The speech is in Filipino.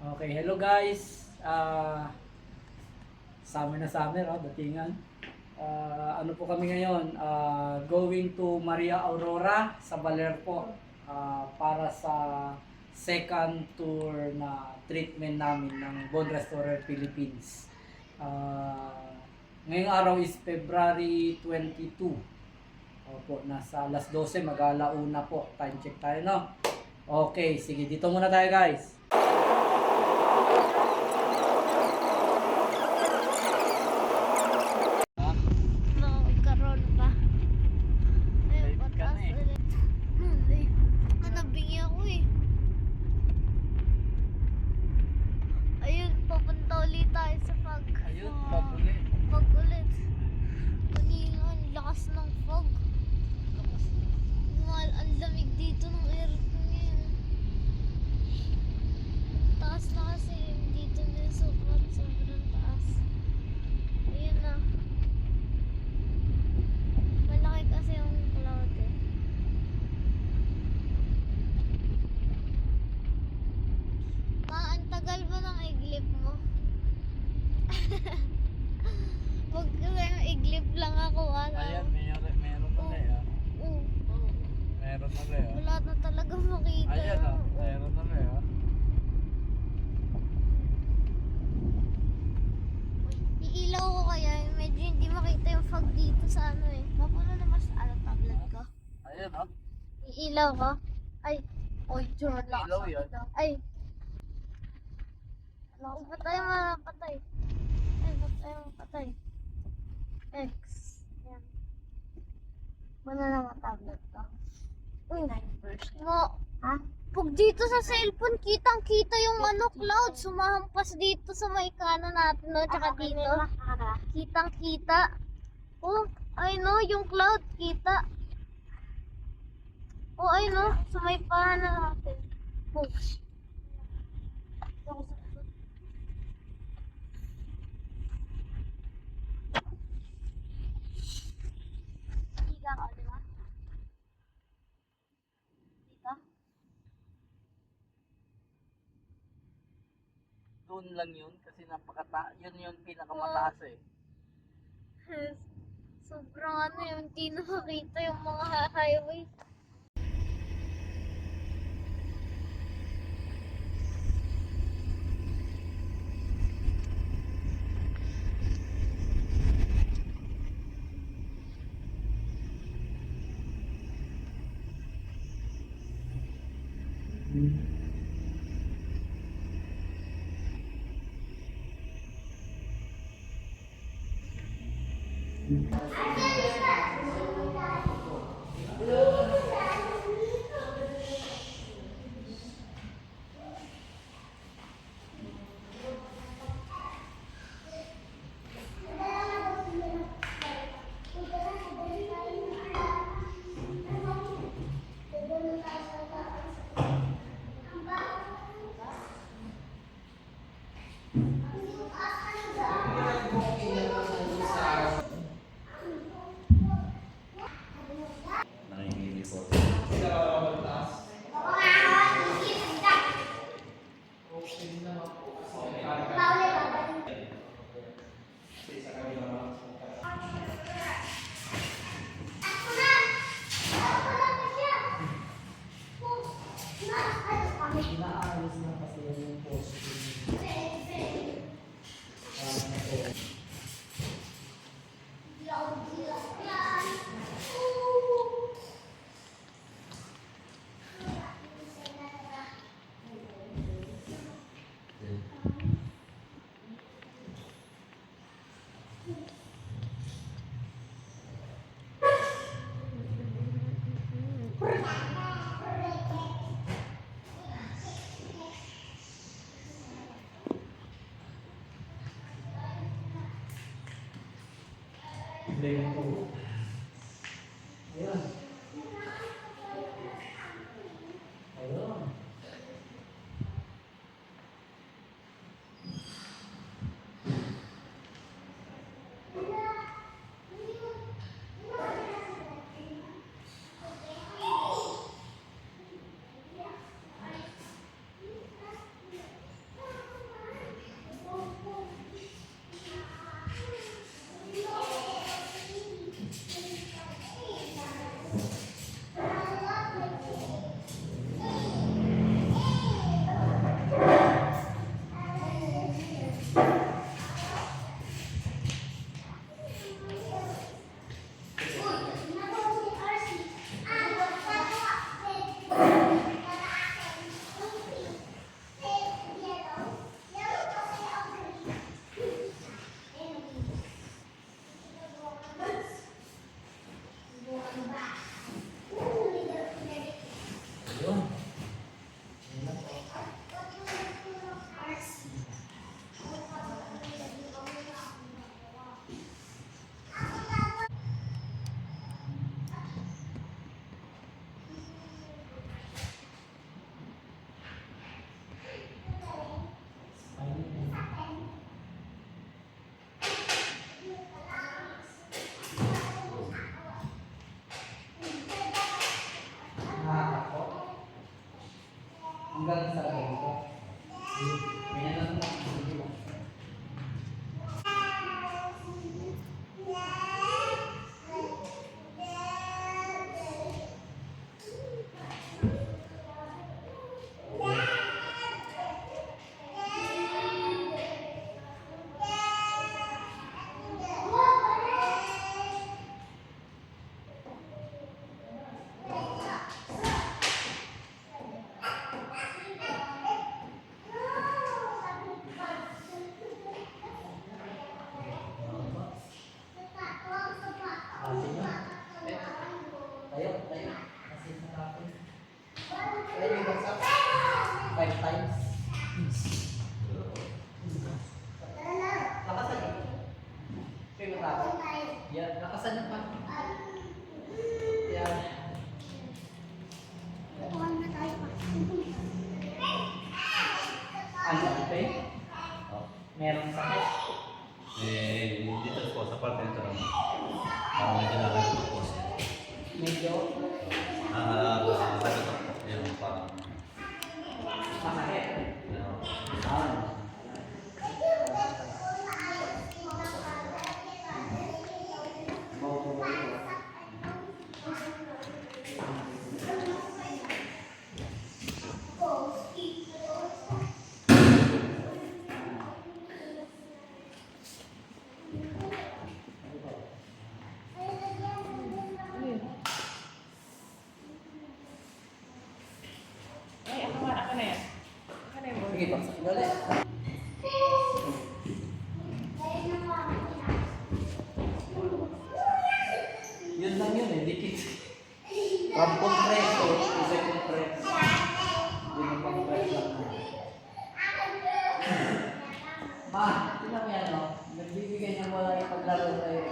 Okay, hello guys. Summer na summer, datingan. Ano po kami ngayon? Going to Maria Aurora sa Baler po. Para sa second tour na treatment namin ng Bone Restorer Philippines. Ngayong araw is February 22. Opo, nasa alas 12, mag-alauna po. Time check tayo, no? Okay, sige, dito muna tayo guys. Nakakaroon pa. Ayun, pataas ulit. Nabingi ako eh. Ayun, papunta ulit tayo sa fog. Ayun, fog ulit. Fog ulit. Kanina, ang lakas ng fog. Ang lamig dito ng aircon ngayon. Taas na kasi dito din sobrang taas. Ayun na. Malaki kasi yung cloud eh. Ang tagal ba ng iglip mo? Huwag kasi yung iglip lang ako. Ayan, meron na rin Meron na rin Wala na talaga makita. Ayan meron na rin Iilaw ko kaya, medyo hindi makita yung fog dito sa ano eh. Mapuno na mas tablet ko. Ayan Iilaw ko? Ay. Oy, ilaw yan. Ay. Ba't tayo mapatay? Ay, ba't tayo mapatay? X. Yan. Wala na mga tablet ko. Uy, ha? Pag dito sa cellphone, kitang-kita yung cloud. Sumahampas dito sa may kanan natin, no? Tsaka dito. Kitang-kita. Oh, ay no, yung cloud, kita. Oh, ay no, sa may pahanan natin. Push. Higa ka, di ba? Dito? Doon lang yun kasi yun yung pinakamataas eh. Sobrang yung hindi nakakita yung mga highway. Inaayos na kasi yung positive. Ayan. Ayun. Hanggang sa ganito. Ganyan lang po. Sige lang. Asin nyo. Tayo, tayo. Asin na tapos. Tayo yung bagsak. 5 times. Lakasan nyo. Kayo matapos. Yan, lakasan nyo pa. Yan. Ano, ito merong sakit. Dito po sa parte nito lang. Medyo nakakita po siya. Medyo Nakakita po. Yung parang, masakit. ano, Ah. Ay, ako na yan. Ako na yun. Sige, baksak nyo ulit. Yun lang yun eh, dikit. From compress to second press. Yun ang compress lang. Ma, tingnan mo yan, no? Nagbibigay ng wala yung paglaro sa'yo.